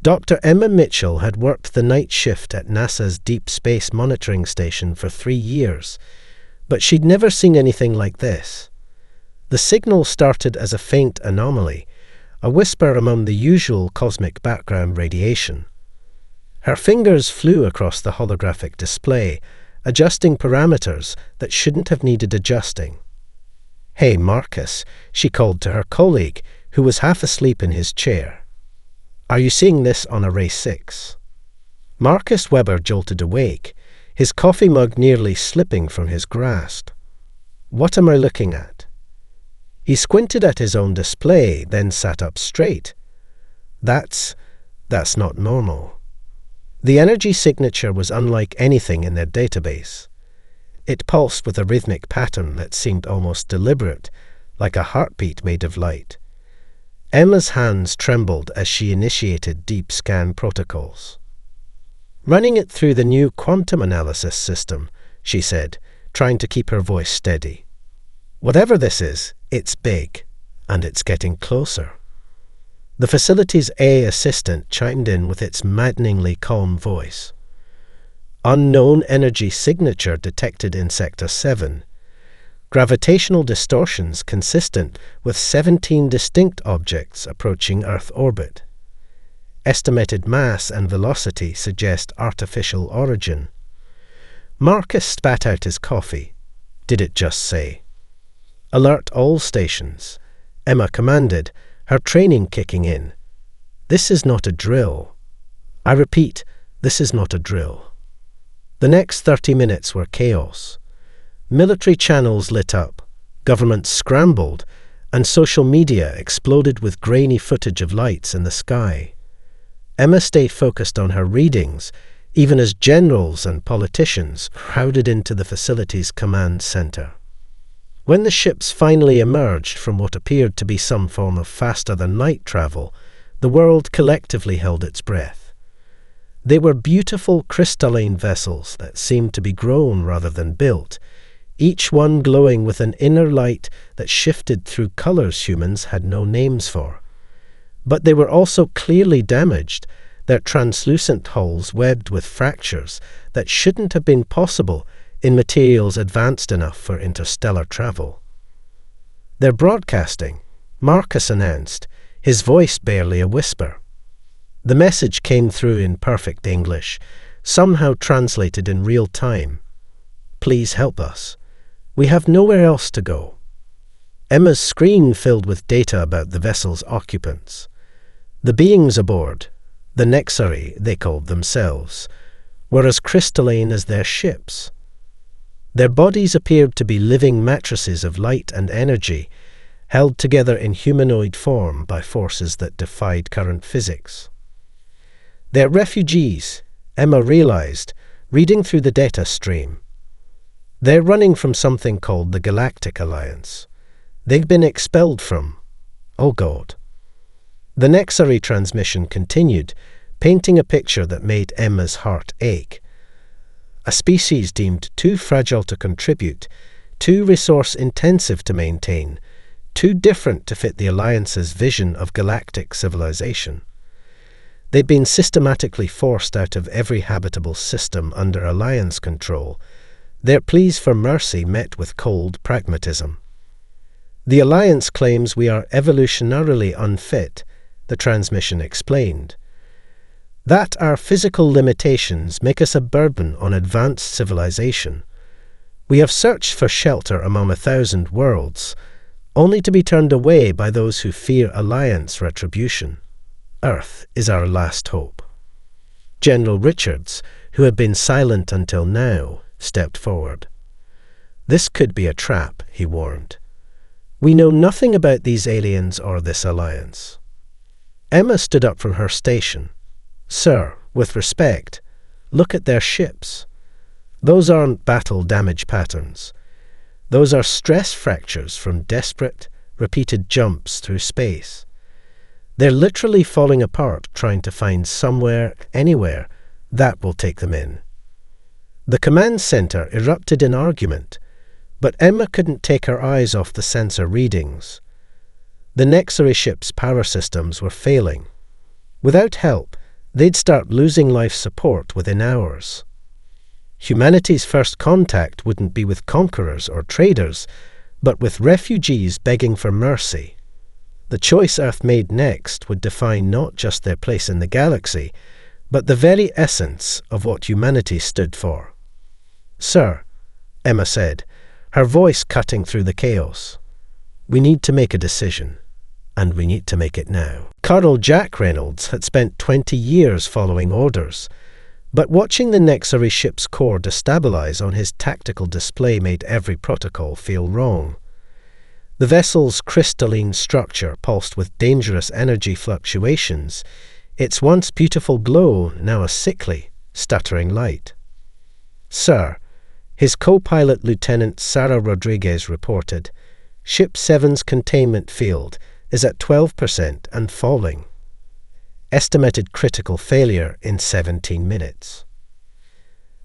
Dr. Emma Mitchell had worked the night shift at NASA's Deep Space Monitoring Station for 3 years, but she'd never seen anything like this. The signal started as a faint anomaly, a whisper among the usual cosmic background radiation. Her fingers flew across the holographic display, adjusting parameters that shouldn't have needed adjusting. "Hey, Marcus," she called to her colleague, who was half asleep in his chair. "Are you seeing this on Array 6? Marcus Weber jolted awake, his coffee mug nearly slipping from his grasp. "What am I looking at?" He squinted at his own display, then sat up straight. That's not normal. The energy signature was unlike anything in their database. It pulsed with a rhythmic pattern that seemed almost deliberate, like a heartbeat made of light. Emma's hands trembled as she initiated deep scan protocols. "Running it through the new quantum analysis system," she said, trying to keep her voice steady. "Whatever this is, it's big, and it's getting closer." The facility's A assistant chimed in with its maddeningly calm voice. "Unknown energy signature detected in Sector 7. Gravitational distortions consistent with 17 distinct objects approaching Earth orbit. Estimated mass and velocity suggest artificial origin." Marcus spat out his coffee. Did it just say? "Alert all stations," Emma commanded, her training kicking in. "This is not a drill. I repeat, this is not a drill." The next 30 minutes were chaos. Military channels lit up, governments scrambled, and social media exploded with grainy footage of lights in the sky. Emma stayed focused on her readings, even as generals and politicians crowded into the facility's command center. When the ships finally emerged from what appeared to be some form of faster-than-light travel, the world collectively held its breath. They were beautiful crystalline vessels that seemed to be grown rather than built, each one glowing with an inner light that shifted through colors humans had no names for. But they were also clearly damaged, their translucent hulls webbed with fractures that shouldn't have been possible in materials advanced enough for interstellar travel. "They're broadcasting," Marcus announced, his voice barely a whisper. The message came through in perfect English, somehow translated in real time. "Please help us. We have nowhere else to go." Emma's screen filled with data about the vessel's occupants. The beings aboard, the Nexari they called themselves, were as crystalline as their ships. Their bodies appeared to be living matrices of light and energy, held together in humanoid form by forces that defied current physics. "They're refugees," Emma realized, reading through the data stream. "They're running from something called the Galactic Alliance. They've been expelled from... oh God." The Nexari transmission continued, painting a picture that made Emma's heart ache. A species deemed too fragile to contribute, too resource-intensive to maintain, too different to fit the Alliance's vision of galactic civilization. They'd been systematically forced out of every habitable system under Alliance control, their pleas for mercy met with cold pragmatism. "The Alliance claims we are evolutionarily unfit," the transmission explained. "That our physical limitations make us a burden on advanced civilization. We have searched for shelter among 1,000 worlds, only to be turned away by those who fear Alliance retribution. Earth is our last hope." General Richards, who had been silent until now, stepped forward. "This could be a trap," he warned. "We know nothing about these aliens or this alliance." Emma stood up from her station. "Sir, with respect, look at their ships. Those aren't battle damage patterns. Those are stress fractures from desperate, repeated jumps through space. They're literally falling apart trying to find somewhere, anywhere, that will take them in." The command center erupted in argument, but Emma couldn't take her eyes off the sensor readings. The Nexari ship's power systems were failing. Without help, they'd start losing life support within hours. Humanity's first contact wouldn't be with conquerors or traders, but with refugees begging for mercy. The choice Earth made next would define not just their place in the galaxy, but the very essence of what humanity stood for. "Sir," Emma said, her voice cutting through the chaos, "we need to make a decision, and we need to make it now." Colonel Jack Reynolds had spent 20 years following orders, but watching the Nexari ship's core destabilize on his tactical display made every protocol feel wrong. The vessel's crystalline structure pulsed with dangerous energy fluctuations, its once beautiful glow now a sickly, stuttering light. "Sir," his co-pilot Lieutenant Sarah Rodriguez reported, "Ship 7's containment field is at 12% and falling. Estimated critical failure in 17 minutes.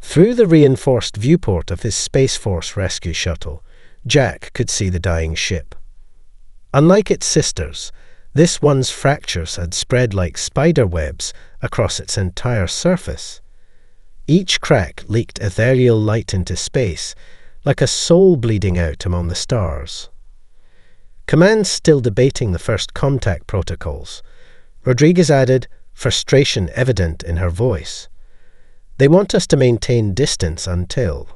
Through the reinforced viewport of his Space Force rescue shuttle, Jack could see the dying ship. Unlike its sisters, this one's fractures had spread like spider webs across its entire surface. Each crack leaked ethereal light into space, like a soul bleeding out among the stars. Command's still debating the first contact protocols. Rodriguez added, frustration evident in her voice. "They want us to maintain distance until—"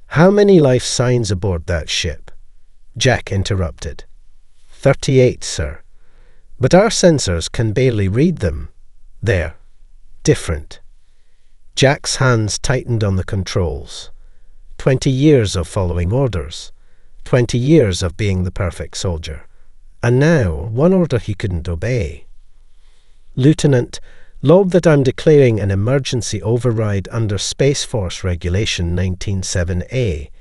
"How many life signs aboard that ship?" Jack interrupted. 38, sir. But our sensors can barely read them. They're different." Jack's hands tightened on the controls. 20 years of following orders. 20 years of being the perfect soldier. And now, one order he couldn't obey. "Lieutenant, log that I'm declaring an emergency override under Space Force Regulation 197A.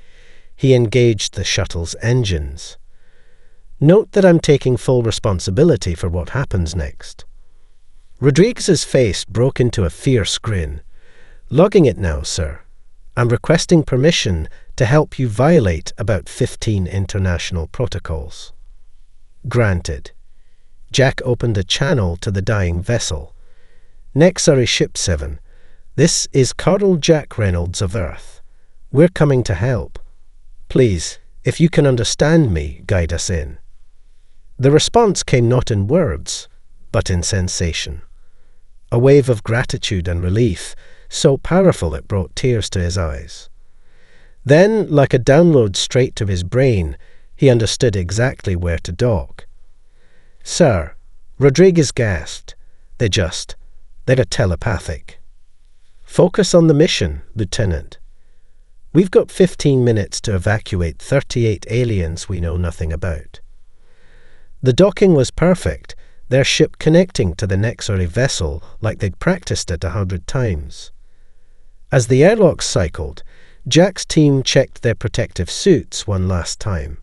He engaged the shuttle's engines. "Note that I'm taking full responsibility for what happens next." Rodriguez's face broke into a fierce grin. "Logging it now, sir. I'm requesting permission to help you violate about 15 international protocols." "Granted." Jack opened a channel to the dying vessel. "Nexari Ship 7. This is Colonel Jack Reynolds of Earth. We're coming to help. Please, if you can understand me, guide us in." The response came not in words, but in sensation. A wave of gratitude and relief, so powerful it brought tears to his eyes. Then, like a download straight to his brain, he understood exactly where to dock. "Sir," Rodriguez gasped, they're telepathic." "Focus on the mission, Lieutenant. We've got 15 minutes to evacuate 38 aliens we know nothing about." The docking was perfect, their ship connecting to the Nexari vessel like they'd practiced it 100 times. As the airlocks cycled, Jack's team checked their protective suits one last time.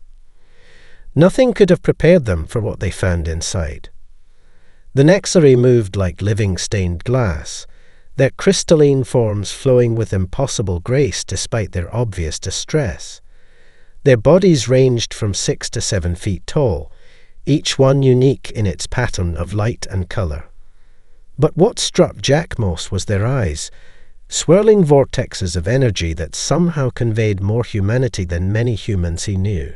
Nothing could have prepared them for what they found inside. The Nexari moved like living stained glass, their crystalline forms flowing with impossible grace despite their obvious distress. Their bodies ranged from 6 to 7 feet tall, each one unique in its pattern of light and colour. But what struck Jack most was their eyes, swirling vortexes of energy that somehow conveyed more humanity than many humans he knew.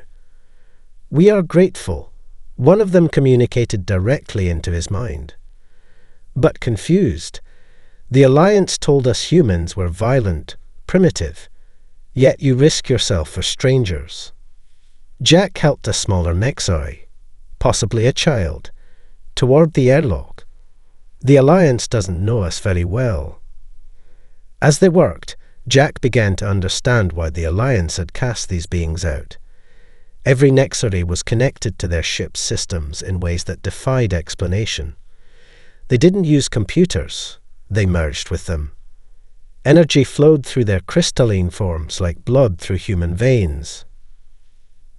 "We are grateful," one of them communicated directly into his mind. But confused, "The Alliance told us humans were violent, primitive, yet you risk yourself for strangers." Jack helped a smaller Nexari, possibly a child, toward the airlock. "The Alliance doesn't know us very well." As they worked, Jack began to understand why the Alliance had cast these beings out. Every Nexari was connected to their ship's systems in ways that defied explanation. They didn't use computers, they merged with them. Energy flowed through their crystalline forms like blood through human veins.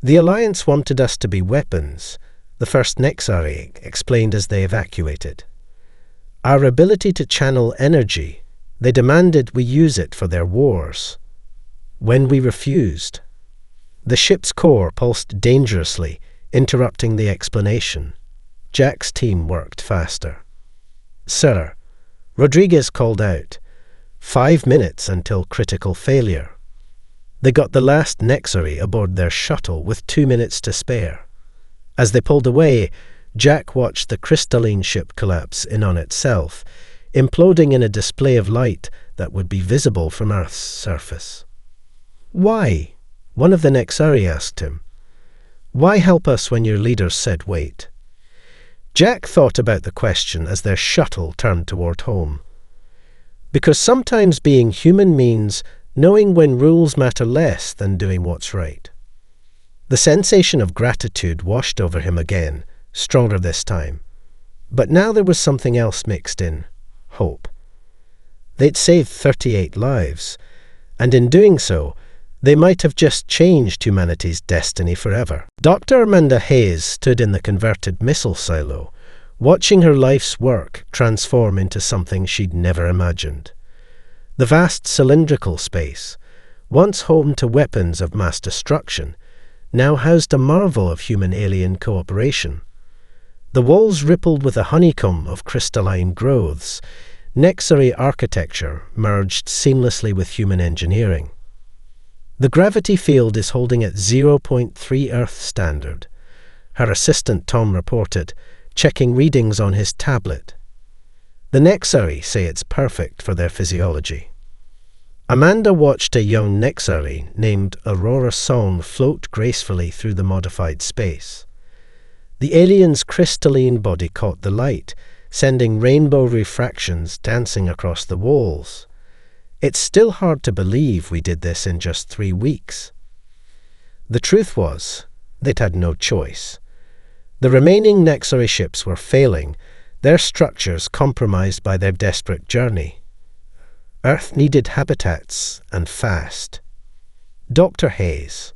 "The Alliance wanted us to be weapons," the first Nexari explained as they evacuated. "Our ability to channel energy, they demanded we use it for their wars. When we refused..." The ship's core pulsed dangerously, interrupting the explanation. Jack's team worked faster. "Sir," Rodriguez called out, 5 minutes until critical failure. They got the last Nexary aboard their shuttle with 2 minutes to spare. As they pulled away, Jack watched the crystalline ship collapse in on itself, imploding in a display of light that would be visible from Earth's surface. "Why?" one of the Nexari asked him. "Why help us when your leaders said wait?" Jack thought about the question as their shuttle turned toward home. Because sometimes being human means knowing when rules matter less than doing what's right. The sensation of gratitude washed over him again, stronger this time. But now there was something else mixed in, hope. They'd saved 38 lives, and in doing so, they might have just changed humanity's destiny forever. Dr. Amanda Hayes stood in the converted missile silo, watching her life's work transform into something she'd never imagined. The vast cylindrical space, once home to weapons of mass destruction, now housed a marvel of human-alien cooperation. The walls rippled with a honeycomb of crystalline growths. Nexary architecture merged seamlessly with human engineering. The gravity field is holding at 0.3 Earth standard, her assistant Tom reported, checking readings on his tablet. The Nexari say it's perfect for their physiology. Amanda watched a young Nexari named Aurora Song float gracefully through the modified space. The alien's crystalline body caught the light, sending rainbow refractions dancing across the walls. It's still hard to believe we did this in just 3 weeks. The truth was, they'd had no choice. The remaining Nexari ships were failing, their structures compromised by their desperate journey. Earth needed habitats, and fast. Dr. Hayes.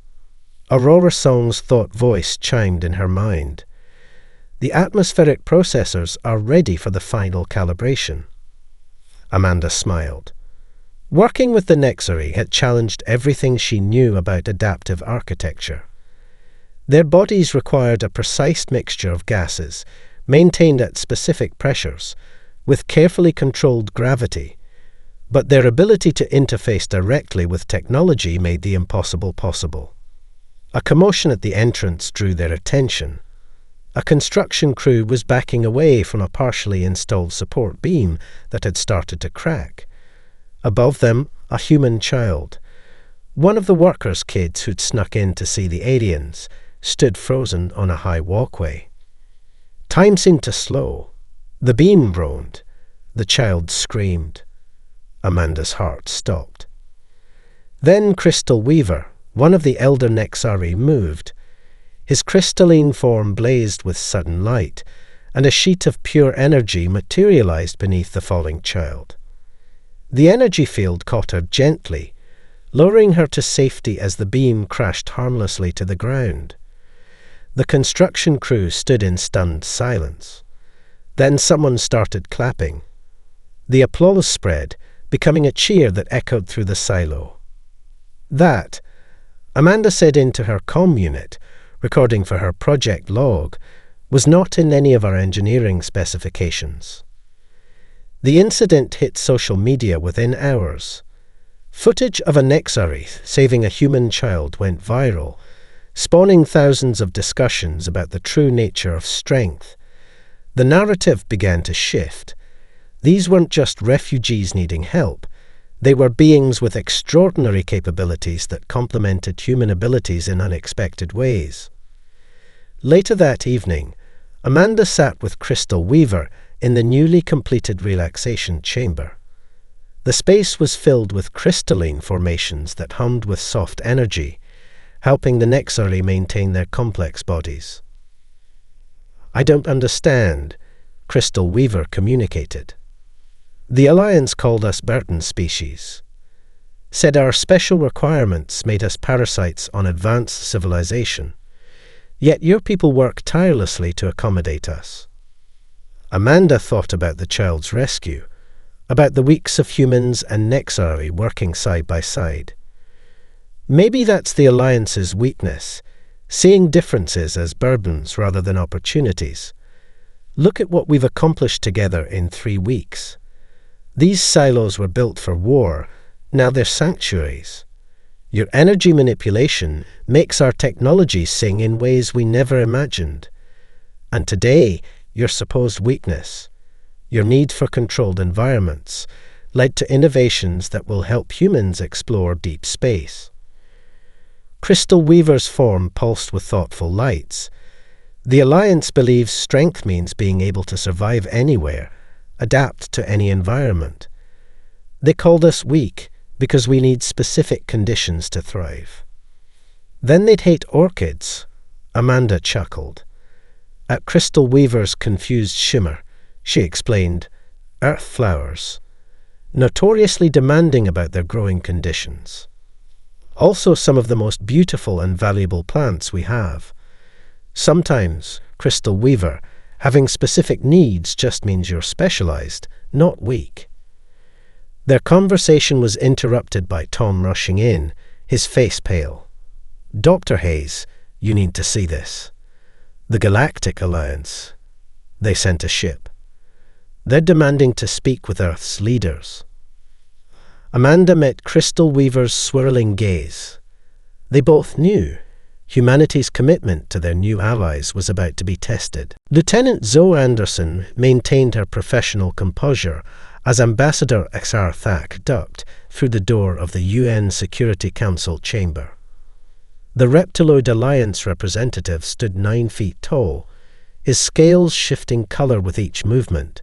Aurora Song's thought voice chimed in her mind. The atmospheric processors are ready for the final calibration. Amanda smiled. Working with the Nexari had challenged everything she knew about adaptive architecture. Their bodies required a precise mixture of gases, maintained at specific pressures, with carefully controlled gravity, but their ability to interface directly with technology made the impossible possible. A commotion at the entrance drew their attention. A construction crew was backing away from a partially installed support beam that had started to crack. Above them, a human child. One of the workers' kids who'd snuck in to see the aliens stood frozen on a high walkway. Time seemed to slow. The beam groaned. The child screamed. Amanda's heart stopped. Then Crystal Weaver, one of the elder Nexari, moved. His crystalline form blazed with sudden light, and a sheet of pure energy materialized beneath the falling child. The energy field caught her gently, lowering her to safety as the beam crashed harmlessly to the ground. The construction crew stood in stunned silence. Then someone started clapping. The applause spread, becoming a cheer that echoed through the silo. That, Amanda said into her comm unit, recording for her project log, was not in any of our engineering specifications. The incident hit social media within hours. Footage of a Nexari saving a human child went viral, spawning thousands of discussions about the true nature of strength. The narrative began to shift. These weren't just refugees needing help. They were beings with extraordinary capabilities that complemented human abilities in unexpected ways. Later that evening, Amanda sat with Crystal Weaver in the newly completed relaxation chamber. The space was filled with crystalline formations that hummed with soft energy, helping the Nexari maintain their complex bodies. "I don't understand," Crystal Weaver communicated. "The Alliance called us burden species. Said our special requirements made us parasites on advanced civilization. Yet your people work tirelessly to accommodate us." Amanda thought about the child's rescue, about the weeks of humans and Nexari working side by side. Maybe that's the Alliance's weakness, seeing differences as burdens rather than opportunities. Look at what we've accomplished together in 3 weeks. These silos were built for war, now they're sanctuaries. Your energy manipulation makes our technology sing in ways we never imagined. And today, your supposed weakness, your need for controlled environments, led to innovations that will help humans explore deep space. Crystal Weaver's form pulsed with thoughtful lights. The Alliance believes strength means being able to survive anywhere, adapt to any environment. They called us weak because we need specific conditions to thrive. Then they'd hate orchids, Amanda chuckled. At Crystal Weaver's confused shimmer, she explained, earth flowers, notoriously demanding about their growing conditions. Also some of the most beautiful and valuable plants we have. Sometimes, Crystal Weaver, having specific needs just means you're specialized, not weak. Their conversation was interrupted by Tom rushing in, his face pale. Dr. Hayes, you need to see this. The Galactic Alliance. They sent a ship. They're demanding to speak with Earth's leaders. Amanda met Crystal Weaver's swirling gaze. They both knew humanity's commitment to their new allies was about to be tested. Lieutenant Zoe Anderson maintained her professional composure as Ambassador Xarthak ducked through the door of the UN Security Council chamber. The Reptiloid Alliance representative stood 9 feet tall, his scales shifting color with each movement.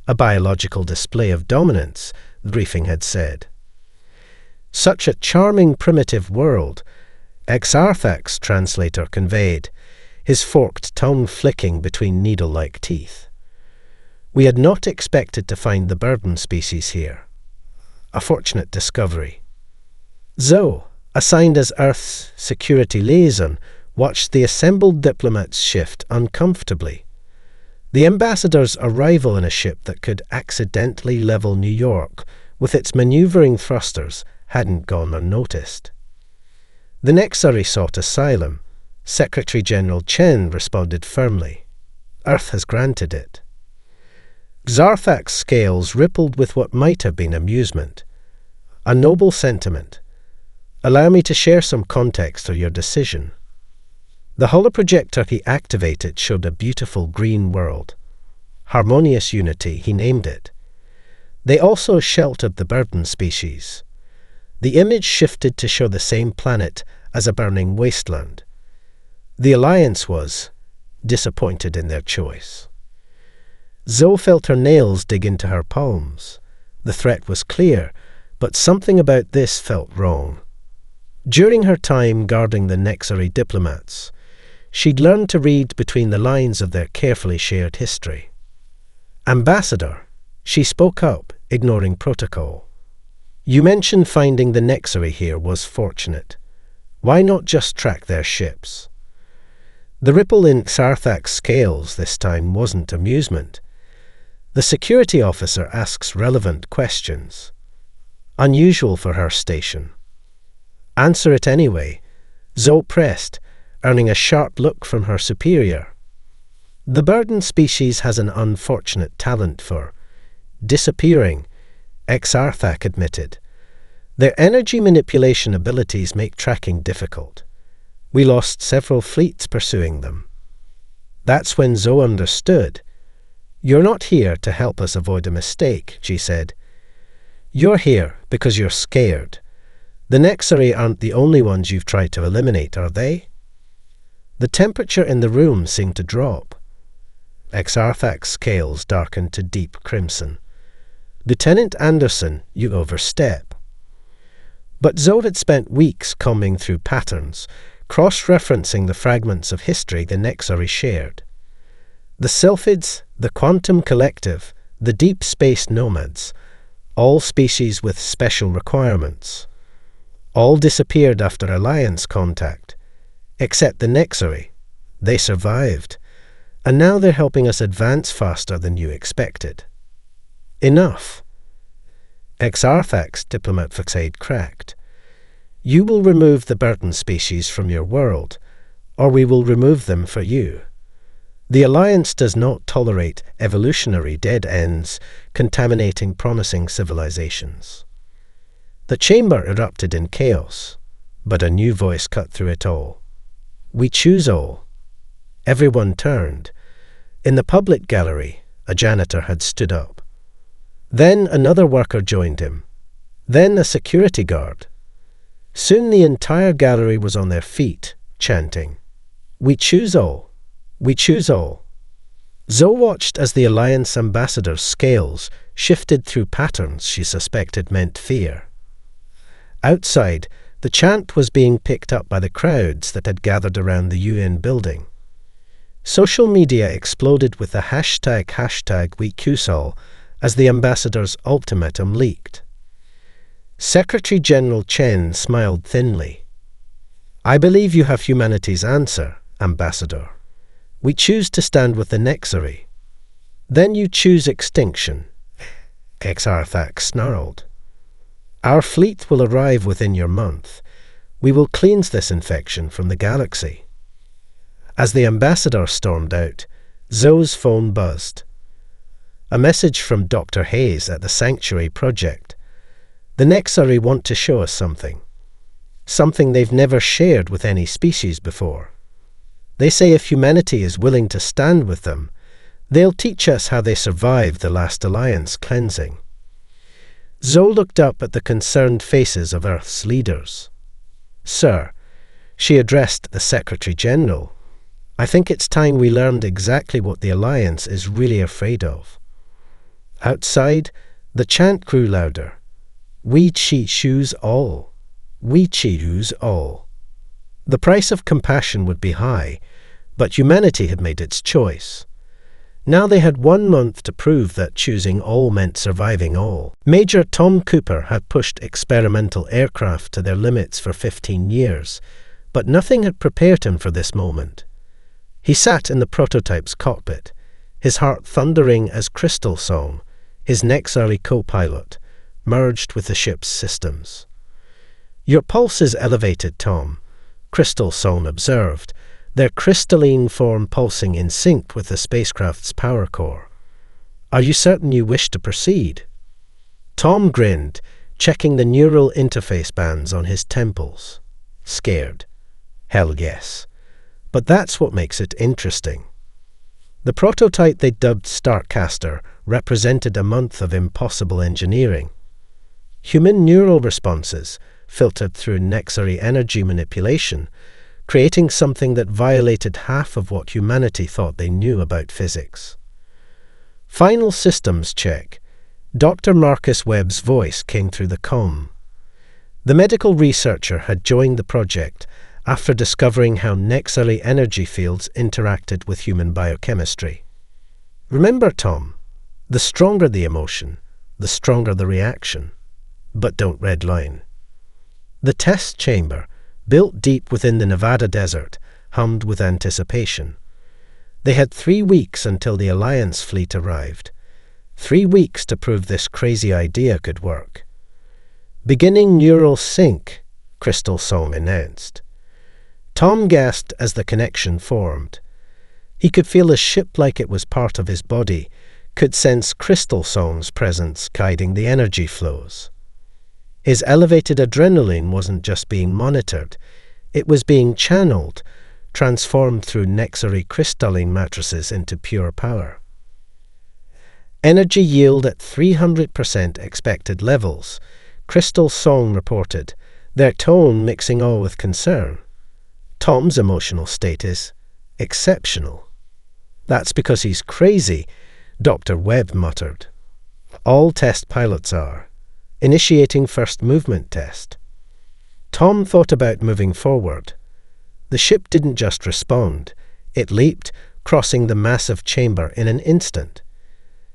A biological display of dominance, the briefing had said. Such a charming primitive world, Xarthak's translator conveyed, his forked tongue flicking between needle-like teeth. We had not expected to find the burden species here. A fortunate discovery. Zoe, assigned as Earth's security liaison, watched the assembled diplomats shift uncomfortably. The ambassador's arrival in a ship that could accidentally level New York with its maneuvering thrusters hadn't gone unnoticed. The Nexari sought asylum. Secretary General Chen responded firmly. Earth has granted it. Xarthak's scales rippled with what might have been amusement. A noble sentiment. Allow me to share some context of your decision. The holoprojector he activated showed a beautiful green world. Harmonious unity, he named it. They also sheltered the burden species. The image shifted to show the same planet as a burning wasteland. The Alliance was disappointed in their choice. Zoe felt her nails dig into her palms. The threat was clear, but something about this felt wrong. During her time guarding the Nexari diplomats, she'd learned to read between the lines of their carefully shared history. Ambassador, she spoke up, ignoring protocol. You mentioned finding the Nexari here was fortunate. Why not just track their ships? The ripple in Xarthak's scales this time wasn't amusement. The security officer asks relevant questions. Unusual for her station. Answer it anyway, Zoe pressed, earning a sharp look from her superior. The burden species has an unfortunate talent for disappearing, Xarthak admitted. Their energy manipulation abilities make tracking difficult. We lost several fleets pursuing them. That's when Zoe understood. You're not here to help us avoid a mistake, she said. You're here because you're scared. The Nexari aren't the only ones you've tried to eliminate, are they? The temperature in the room seemed to drop. Xarthak's scales darkened to deep crimson. Lieutenant Anderson, you overstep. But Zoe had spent weeks combing through patterns, cross-referencing the fragments of history the Nexari shared. The Sylphids, the Quantum Collective, the Deep Space Nomads, all species with special requirements. All disappeared after Alliance contact, except the Nexari. They survived, and now they're helping us advance faster than you expected. Enough. Xarthak's diplomat facade cracked. You will remove the burden species from your world, or we will remove them for you. The Alliance does not tolerate evolutionary dead ends contaminating promising civilizations. The chamber erupted in chaos, but a new voice cut through it all. We choose all. Everyone turned. In the public gallery, a janitor had stood up. Then another worker joined him. Then a security guard. Soon the entire gallery was on their feet, chanting, "We choose all. We choose all." Zoe watched as the Alliance ambassador's scales shifted through patterns she suspected meant fear. Outside, the chant was being picked up by the crowds that had gathered around the UN building. Social media exploded with the hashtag We Choose All as the ambassador's ultimatum leaked. Secretary General Chen smiled thinly. "I believe you have humanity's answer, Ambassador. We choose to stand with the Nexari." "Then you choose extinction," Exarthak snarled. "Our fleet will arrive within your month. We will cleanse this infection from the galaxy." As the ambassador stormed out, Zoe's phone buzzed. A message from Dr. Hayes at the Sanctuary Project. "The Nexari want to show us something. Something they've never shared with any species before. They say if humanity is willing to stand with them, they'll teach us how they survived the last Alliance cleansing." Zoe looked up at the concerned faces of Earth's leaders. "Sir," she addressed the Secretary General, "I think it's time we learned exactly what the Alliance is really afraid of." Outside, the chant grew louder. "We choose all. We choose all." The price of compassion would be high, but humanity had made its choice. Now they had 1 month to prove that choosing all meant surviving all. Major Tom Cooper had pushed experimental aircraft to their limits for 15 years, but nothing had prepared him for this moment. He sat in the prototype's cockpit, his heart thundering as Crystal Song, his Nexari co-pilot, merged with the ship's systems. "Your pulse is elevated, Tom," Crystal Song observed, their crystalline form pulsing in sync with the spacecraft's power core. "Are you certain you wish to proceed?" Tom grinned, checking the neural interface bands on his temples. Scared. Hell yes. But that's what makes it interesting. The prototype they dubbed Starcaster represented a month of impossible engineering. Human neural responses filtered through Nexari energy manipulation, creating something that violated half of what humanity thought they knew about physics. Final systems check. Dr. Marcus Webb's voice came through the comm. The medical researcher had joined the project after discovering how Nexari energy fields interacted with human biochemistry. "Remember, Tom, the stronger the emotion, the stronger the reaction. But don't redline." The test chamber, built deep within the Nevada desert, hummed with anticipation. They had 3 weeks until the Alliance fleet arrived. 3 weeks to prove this crazy idea could work. "Beginning neural sync," Crystal Song announced. Tom gasped as the connection formed. He could feel the ship like it was part of his body, could sense Crystal Song's presence guiding the energy flows. His elevated adrenaline wasn't just being monitored, it was being channeled, transformed through Nexari crystalline matrices into pure power. Energy yield at 300% expected levels, Crystal Song reported, their tone mixing awe with concern. Tom's emotional state is exceptional. "That's because he's crazy," Dr. Webb muttered. "All test pilots are. Initiating first movement test." Tom thought about moving forward. The ship didn't just respond. It leaped, crossing the massive chamber in an instant.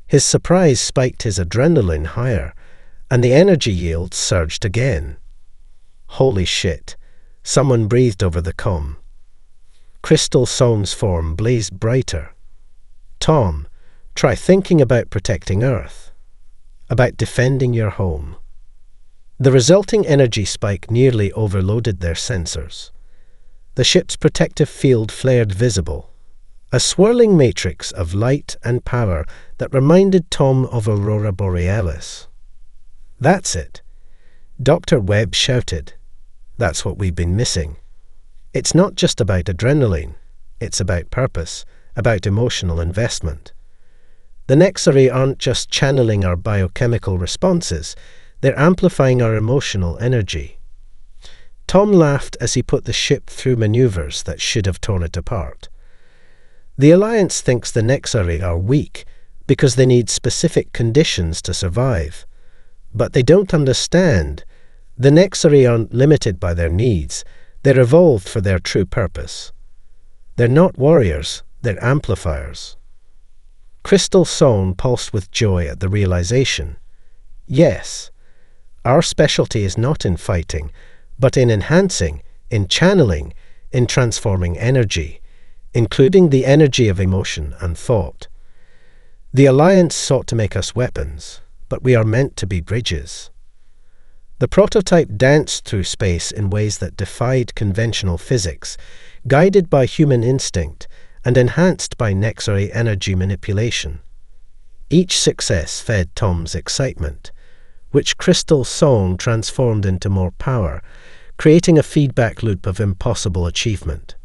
His surprise spiked his adrenaline higher, and the energy yield surged again. Holy shit, someone breathed over the comm. Crystal Song's form blazed brighter. "Tom, try thinking about protecting Earth. About defending your home." The resulting energy spike nearly overloaded their sensors. The ship's protective field flared visible. a swirling matrix of light and power that reminded Tom of Aurora Borealis. "That's it," Dr. Webb shouted. "That's what we've been missing. It's not just about adrenaline, it's about purpose, about emotional investment. The Nexari aren't just channeling our biochemical responses, they're amplifying our emotional energy." Tom laughed as he put the ship through maneuvers that should have torn it apart. The Alliance thinks the Nexari are weak because they need specific conditions to survive. But they don't understand. The Nexari aren't limited by their needs. They're evolved for their true purpose. They're not warriors, they're amplifiers. Crystal Song pulsed with joy at the realization. Yes, our specialty is not in fighting, but in enhancing, in channeling, in transforming energy, including the energy of emotion and thought. The Alliance sought to make us weapons, but we are meant to be bridges. The prototype danced through space in ways that defied conventional physics, guided by human instinct and enhanced by Nexari energy manipulation. Each success fed Tom's excitement, which Crystal Song transformed into more power, creating a feedback loop of impossible achievement.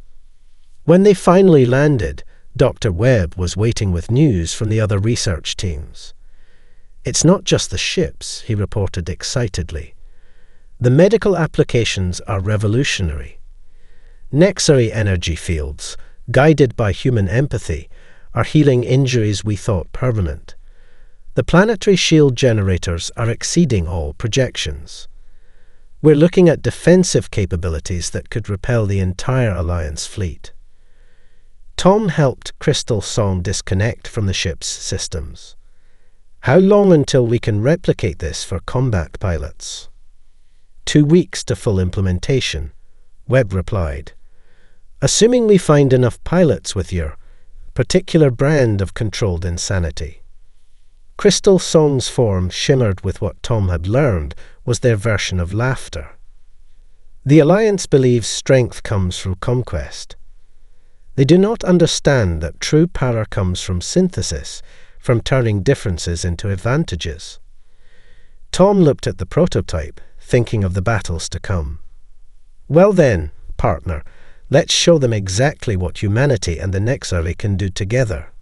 When they finally landed, Dr. Webb was waiting with news from the other research teams. "It's not just the ships," he reported excitedly. "The medical applications are revolutionary. Nexari energy fields, guided by human empathy, are healing injuries we thought permanent. The planetary shield generators are exceeding all projections. We're looking at defensive capabilities that could repel the entire Alliance fleet." Tom helped Crystal Song disconnect from the ship's systems. "How long until we can replicate this for combat pilots?" 2 weeks to full implementation," Webb replied. "Assuming we find enough pilots with your particular brand of controlled insanity." Crystal Song's form shimmered with what Tom had learned was their version of laughter. The Alliance believes strength comes from conquest. They do not understand that true power comes from synthesis, from turning differences into advantages. Tom looked at the prototype, thinking of the battles to come. "Well then, partner, let's show them exactly what humanity and the Nexari can do together."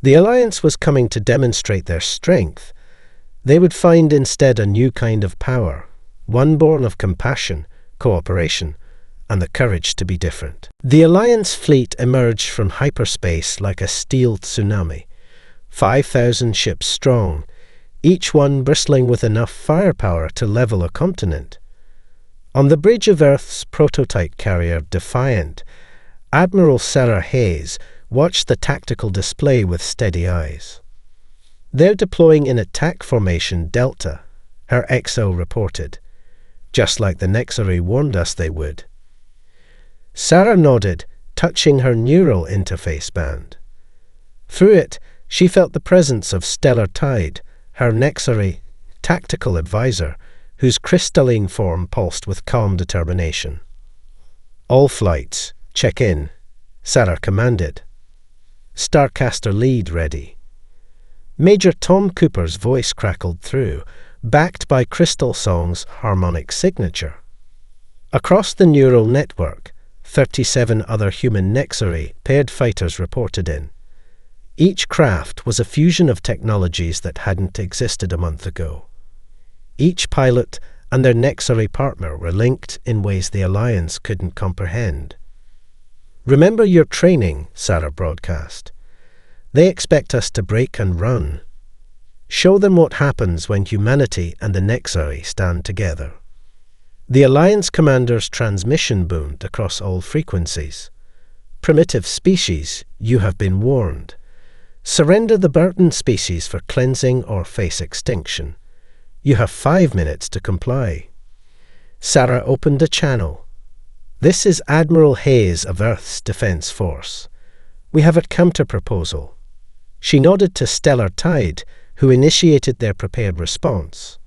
The Alliance was coming to demonstrate their strength. They would find instead a new kind of power, one born of compassion, cooperation, and the courage to be different. The Alliance fleet emerged from hyperspace like a steel tsunami, 5,000 ships strong, each one bristling with enough firepower to level a continent. On the bridge of Earth's prototype carrier Defiant, Admiral Sarah Hayes watched the tactical display with steady eyes. "They're deploying in attack formation Delta," her XO reported, "just like the Nexari warned us they would." Sarah nodded, touching her neural interface band. Through it, she felt the presence of Stellar Tide, her Nexari tactical advisor, whose crystalline form pulsed with calm determination. "All flights, check in," Sarah commanded. "Starcaster lead ready." Major Tom Cooper's voice crackled through, backed by Crystal Song's harmonic signature. Across the neural network, 37 other human Nexari paired fighters reported in. Each craft was a fusion of technologies that hadn't existed a month ago. Each pilot and their Nexari partner were linked in ways the Alliance couldn't comprehend. "Remember your training," Sarah broadcast. "They expect us to break and run. Show them what happens when humanity and the Nexari stand together." The Alliance commander's transmission boomed across all frequencies. "Primitive species, you have been warned. Surrender the burden species for cleansing or face extinction. You have 5 minutes to comply." Sarah opened a channel. "This is Admiral Hayes of Earth's Defense Force. We have a counter-proposal." She nodded to Stellar Tide, who initiated their prepared response.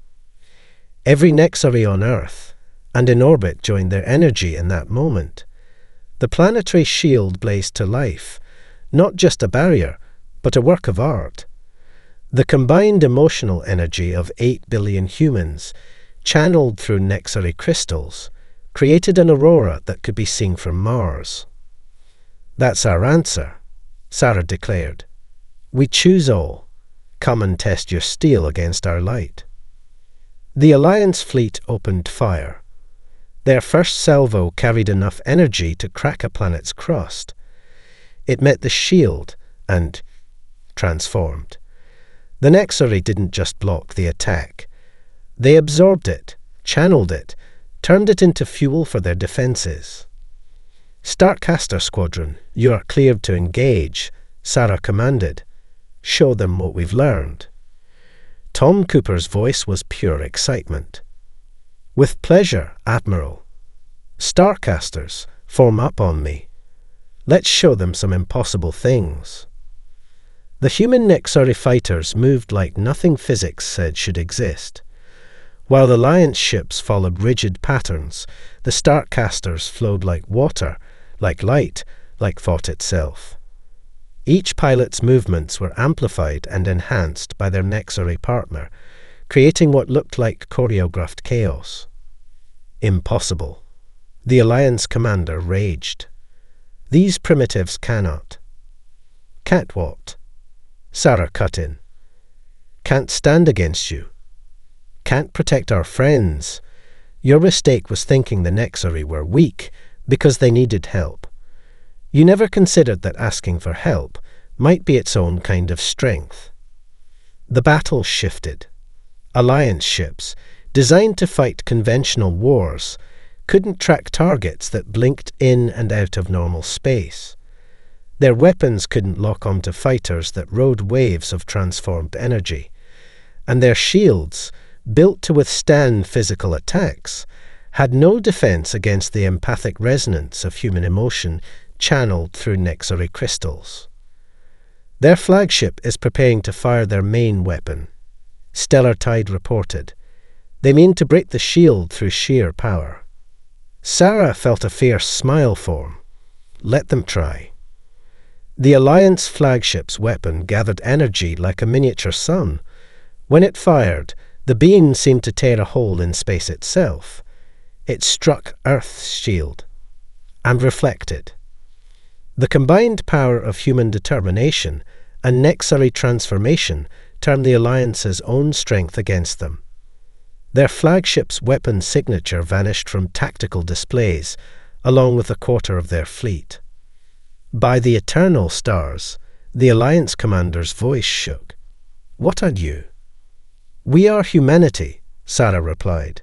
Every Nexari on Earth and in orbit joined their energy in that moment. The planetary shield blazed to life, Not just a barrier, but a work of art. The combined emotional energy of 8 billion humans, channeled through nexary crystals, created an aurora that could be seen from Mars. "That's our answer," Sarah declared. "We choose all. Come and test your steel against our light." The Alliance fleet opened fire. Their first salvo carried enough energy to crack a planet's crust. It met the shield and transformed. The nexary didn't just block the attack. They absorbed it, channeled it, turned it into fuel for their defenses. "Starcaster Squadron, you are cleared to engage," Sarah commanded. "Show them what we've learned." Tom Cooper's voice was pure excitement. "With pleasure, Admiral. Starcasters, form up on me. Let's show them some impossible things." The human nexary fighters moved like nothing physics said should exist. While the Alliance ships followed rigid patterns, the Starcasters flowed like water, like light, like thought itself. Each pilot's movements were amplified and enhanced by their nexary partner, creating what looked like choreographed chaos. Impossible. The Alliance commander raged. "These primitives cannot." "Can't what?" Sarah cut in. "Can't stand against you. Can't protect our friends. Your mistake was thinking the nexary were weak because they needed help. You never considered that asking for help might be its own kind of strength." The battle shifted. Alliance ships, designed to fight conventional wars, couldn't track targets that blinked in and out of normal space. Their weapons couldn't lock onto fighters that rode waves of transformed energy. And their shields, built to withstand physical attacks, had no defense against the empathic resonance of human emotion channeled through nexary crystals. "Their flagship is preparing to fire their main weapon," Stellar Tide reported. "They mean to break the shield through sheer power." Sarah felt a fierce smile form. Let them try. The Alliance flagship's weapon gathered energy like a miniature sun. When it fired, the beam seemed to tear a hole in space itself. It struck Earth's shield and reflected. The combined power of human determination and nexary transformation turned the Alliance's own strength against them. Their flagship's weapon signature vanished from tactical displays, along with a quarter of their fleet. By the eternal stars, the Alliance commander's voice shook. "What are you?" "We are humanity," Sarah replied.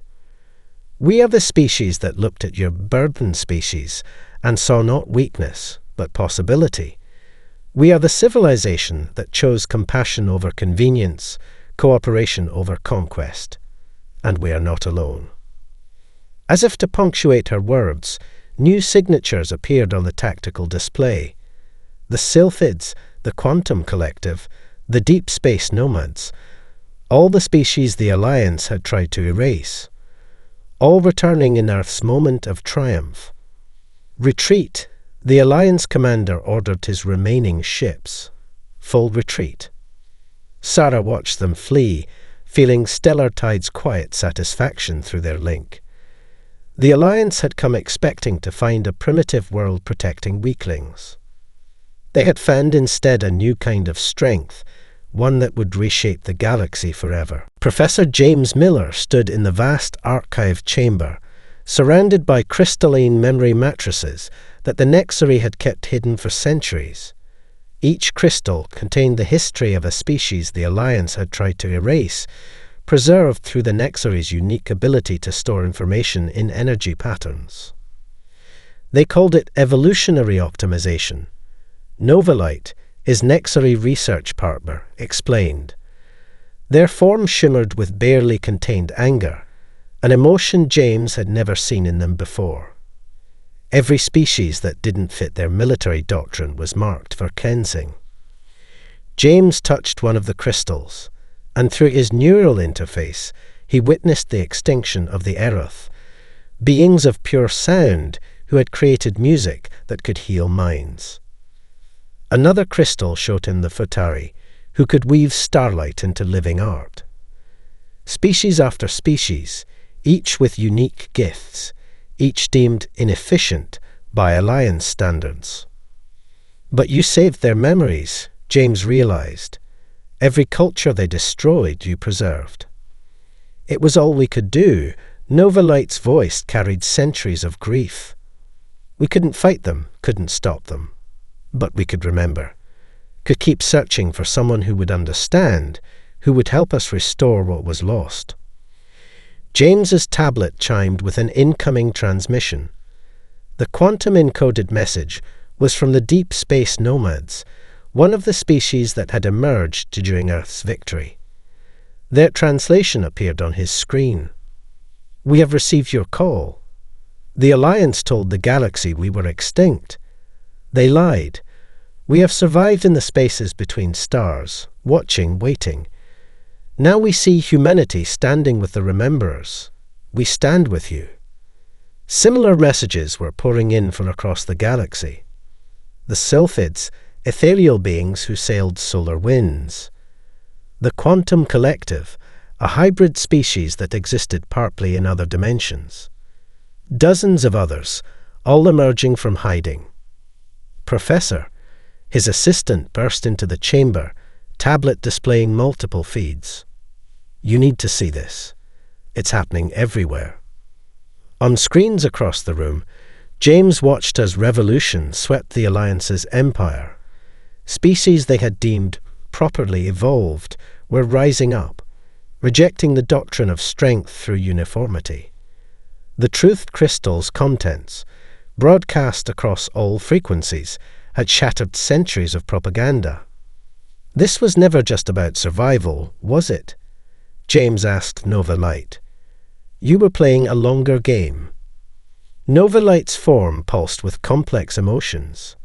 "We are the species that looked at your burden species and saw not weakness, but possibility. We are the civilization that chose compassion over convenience, cooperation over conquest. And we are not alone." As if to punctuate her words, new signatures appeared on the tactical display. The Sylphids, the Quantum Collective, the Deep Space Nomads, all the species the Alliance had tried to erase, all returning in Earth's moment of triumph. "Retreat," the Alliance commander ordered his remaining ships. Full retreat. Sarah watched them flee, feeling Stellar Tide's quiet satisfaction through their link. The Alliance had come expecting to find a primitive world protecting weaklings. They had found instead a new kind of strength, one that would reshape the galaxy forever. Professor James Miller stood in the vast archive chamber, surrounded by crystalline memory matrices that the nexary had kept hidden for centuries. Each crystal contained the history of a species the Alliance had tried to erase, preserved through the nexary's unique ability to store information in energy patterns. They called it evolutionary optimization. Novalite, his nexary research partner, explained. Their form shimmered with barely contained anger, an emotion James had never seen in them before. Every species that didn't fit their military doctrine was marked for cleansing. James touched one of the crystals, and through his neural interface, he witnessed the extinction of the Eroth, beings of pure sound who had created music that could heal minds. Another crystal showed him the Futari, who could weave starlight into living art. Species after species, each with unique gifts, each deemed inefficient by Alliance standards. But you saved their memories, James realized. Every culture they destroyed, you preserved. It was all we could do. Nova Light's voice carried centuries of grief. We couldn't fight them, couldn't stop them. But we could remember, could keep searching for someone who would understand, who would help us restore what was lost. James's tablet chimed with an incoming transmission. The quantum-encoded message was from the deep space nomads, one of the species that had emerged during Earth's victory. Their translation appeared on his screen. "We have received your call. The Alliance told the galaxy we were extinct. They lied. We have survived in the spaces between stars, watching, waiting. Now we see humanity standing with the Rememberers. We stand with you." Similar messages were pouring in from across the galaxy. The Sylphids, ethereal beings who sailed solar winds. The Quantum Collective, a hybrid species that existed partly in other dimensions. Dozens of others, all emerging from hiding. Professor, his assistant, burst into the chamber, tablet displaying multiple feeds. "You need to see this. It's happening everywhere." On screens across the room, James watched as revolution swept the Alliance's empire. Species they had deemed properly evolved were rising up, rejecting the doctrine of strength through uniformity. The truth crystal's contents, broadcast across all frequencies, had shattered centuries of propaganda. This was never just about survival, was it? James asked Nova Light. You were playing a longer game. Nova Light's form pulsed with complex emotions.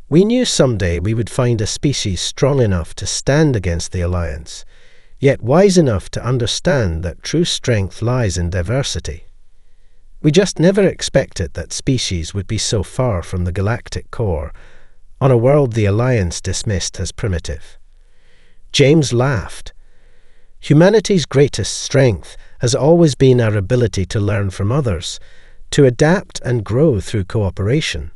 We knew someday we would find a species strong enough to stand against the Alliance, yet wise enough to understand that true strength lies in diversity. We just never expected that species would be so far from the galactic core, on a world the Alliance dismissed as primitive. James laughed. Humanity's greatest strength has always been our ability to learn from others, to adapt and grow through cooperation.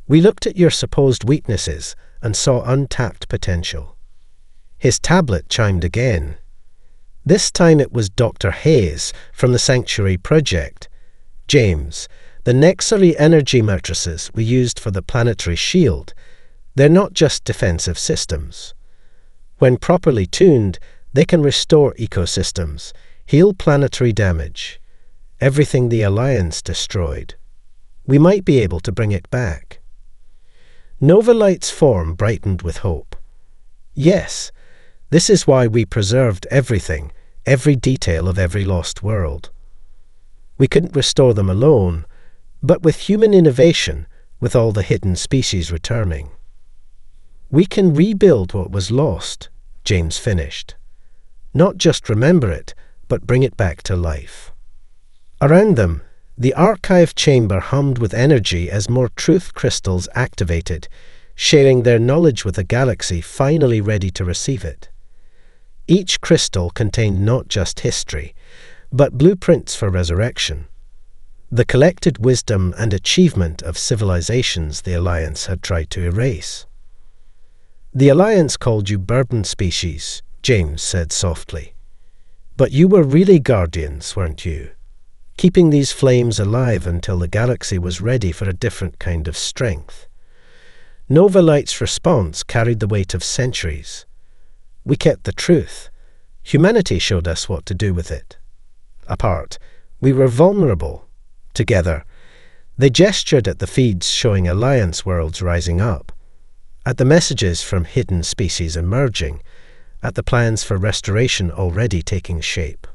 We looked at your supposed weaknesses and saw untapped potential. His tablet chimed again. This time it was Dr. Hayes from the Sanctuary Project. James, the Nexary energy matrices we used for the planetary shield, they're not just defensive systems. When properly tuned, they can restore ecosystems, heal planetary damage, everything the Alliance destroyed. We might be able to bring it back. Nova Light's form brightened with hope. Yes, this is why we preserved everything, every detail of every lost world. We couldn't restore them alone, but with human innovation, with all the hidden species returning. We can rebuild what was lost, James finished. Not just remember it, but bring it back to life. Around them, the archive chamber hummed with energy as more truth crystals activated, sharing their knowledge with a galaxy finally ready to receive it. Each crystal contained not just history, but blueprints for resurrection, the collected wisdom and achievement of civilizations the Alliance had tried to erase. The Alliance called you burden species, James said softly. But you were really guardians, weren't you? Keeping these flames alive until the galaxy was ready for a different kind of strength. Nova Light's response carried the weight of centuries. We kept the truth. Humanity showed us what to do with it. Apart, we were vulnerable. Together, they gestured at the feeds showing Alliance worlds rising up, at the messages from hidden species emerging, at the plans for restoration already taking shape.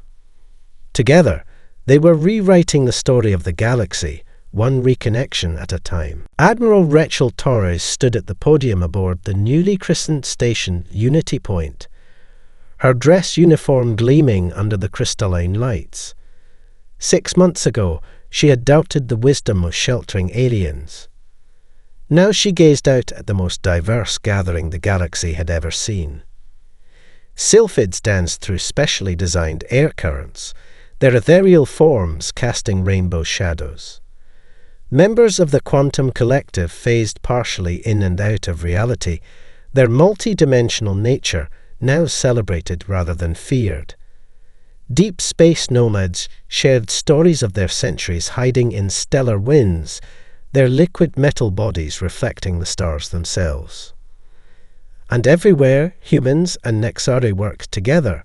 Together, they were rewriting the story of the galaxy, one reconnection at a time. Admiral Rachel Torres stood at the podium aboard the newly christened station Unity Point, her dress uniform gleaming under the crystalline lights. 6 months ago, she had doubted the wisdom of sheltering aliens. Now she gazed out at the most diverse gathering the galaxy had ever seen. Sylphids danced through specially designed air currents, their ethereal forms casting rainbow shadows. Members of the quantum collective phased partially in and out of reality, their multi-dimensional nature now celebrated rather than feared. Deep space nomads shared stories of their centuries hiding in stellar winds, their liquid metal bodies reflecting the stars themselves. And everywhere humans and Nexari worked together,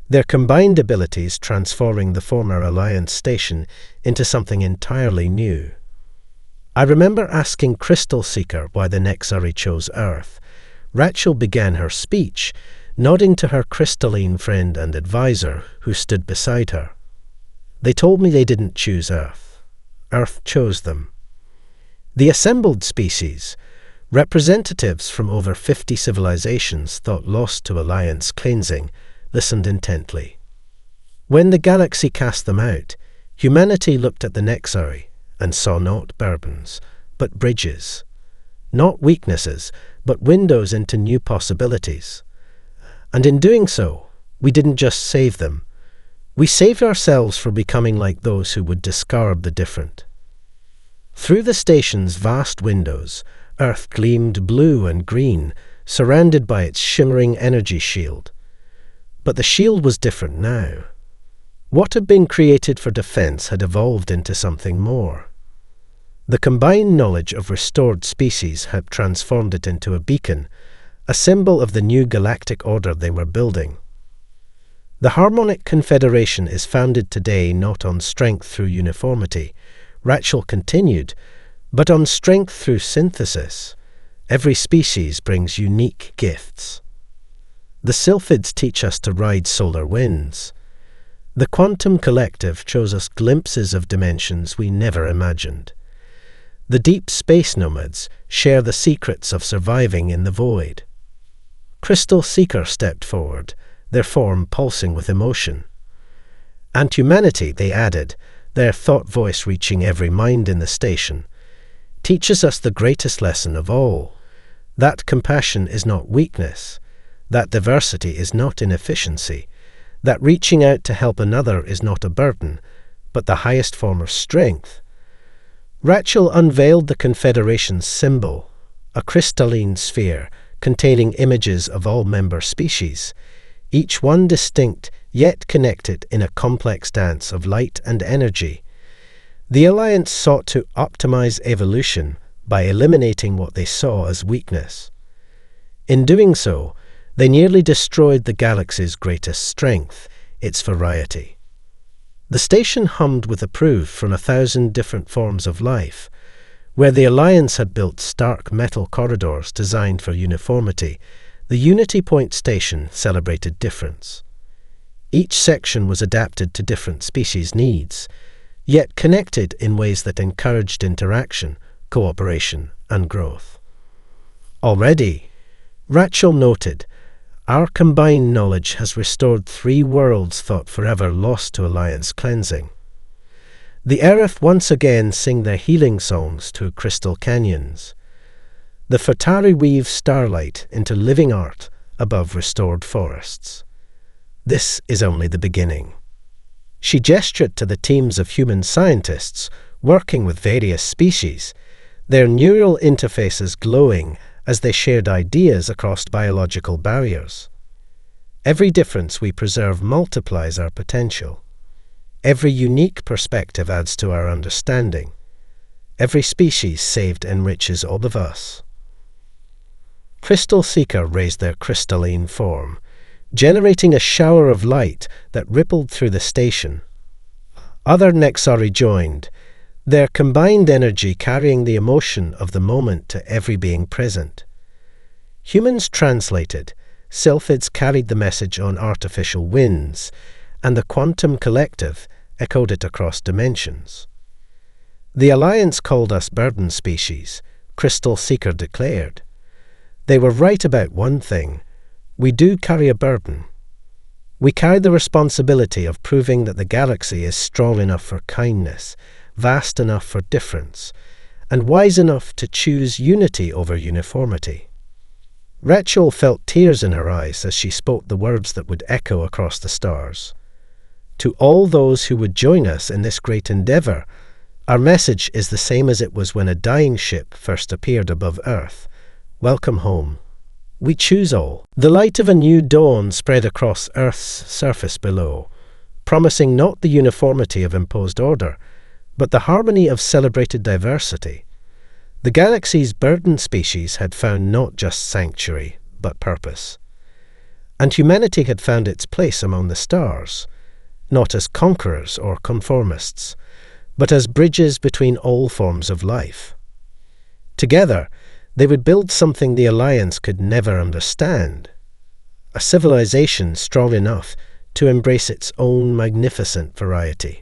their combined abilities transforming the former Alliance station into something entirely new. I remember asking Crystal Seeker why the Nexari chose Earth. Rachel began her speech, nodding to her crystalline friend and advisor who stood beside her. They told me they didn't choose Earth. Earth chose them. The assembled species, representatives from over 50 civilizations thought lost to Alliance cleansing, listened intently. When the galaxy cast them out, humanity looked at the Nexari and saw not bourbons, but bridges. Not weaknesses, but windows into new possibilities. And in doing so, we didn't just save them. We saved ourselves from becoming like those who would discard the different. Through the station's vast windows, Earth gleamed blue and green, surrounded by its shimmering energy shield. But the shield was different now. What had been created for defense had evolved into something more. The combined knowledge of restored species had transformed it into a beacon, a symbol of the new galactic order they were building. The Harmonic Confederation is founded today not on strength through uniformity, Rachel continued, but on strength through synthesis. Every species brings unique gifts. The Sylphids teach us to ride solar winds. The Quantum Collective shows us glimpses of dimensions we never imagined. The deep space nomads share the secrets of surviving in the void. Crystal Seeker stepped forward, their form pulsing with emotion. And humanity, they added, their thought voice reaching every mind in the station, teaches us the greatest lesson of all, that compassion is not weakness, that diversity is not inefficiency, that reaching out to help another is not a burden, but the highest form of strength. Rachel unveiled the Confederation's symbol, a crystalline sphere containing images of all member species, each one distinct yet connected in a complex dance of light and energy. The Alliance sought to optimize evolution by eliminating what they saw as weakness. In doing so, they nearly destroyed the galaxy's greatest strength, its variety. The station hummed with approval from 1,000 different forms of life. Where the Alliance had built stark metal corridors designed for uniformity, the Unity Point station celebrated difference. Each section was adapted to different species' needs, yet connected in ways that encouraged interaction, cooperation, and growth. Already, Rachel noted, our combined knowledge has restored 3 worlds thought forever lost to Alliance cleansing. The Aerith once again sing their healing songs to crystal canyons. The Fatari weave starlight into living art above restored forests. This is only the beginning. She gestured to the teams of human scientists working with various species, their neural interfaces glowing as they shared ideas across biological barriers. Every difference we preserve multiplies our potential. Every unique perspective adds to our understanding. Every species saved enriches all of us. Crystal Seeker raised their crystalline form, generating a shower of light that rippled through the station. Other Nexari joined, their combined energy carrying the emotion of the moment to every being present. Humans translated, Sylphids carried the message on artificial winds, and the Quantum Collective echoed it across dimensions. The Alliance called us burden species, Crystal Seeker declared. They were right about one thing. We do carry a burden. We carry the responsibility of proving that the galaxy is strong enough for kindness, vast enough for difference, and wise enough to choose unity over uniformity. Rachel felt tears in her eyes as she spoke the words that would echo across the stars. To all those who would join us in this great endeavor, our message is the same as it was when a dying ship first appeared above Earth. Welcome home. We choose all. The light of a new dawn spread across Earth's surface below, promising not the uniformity of imposed order, but the harmony of celebrated diversity. The galaxy's burdened species had found not just sanctuary, but purpose. And humanity had found its place among the stars, not as conquerors or conformists, but as bridges between all forms of life. Together, they would build something the Alliance could never understand, a civilization strong enough to embrace its own magnificent variety.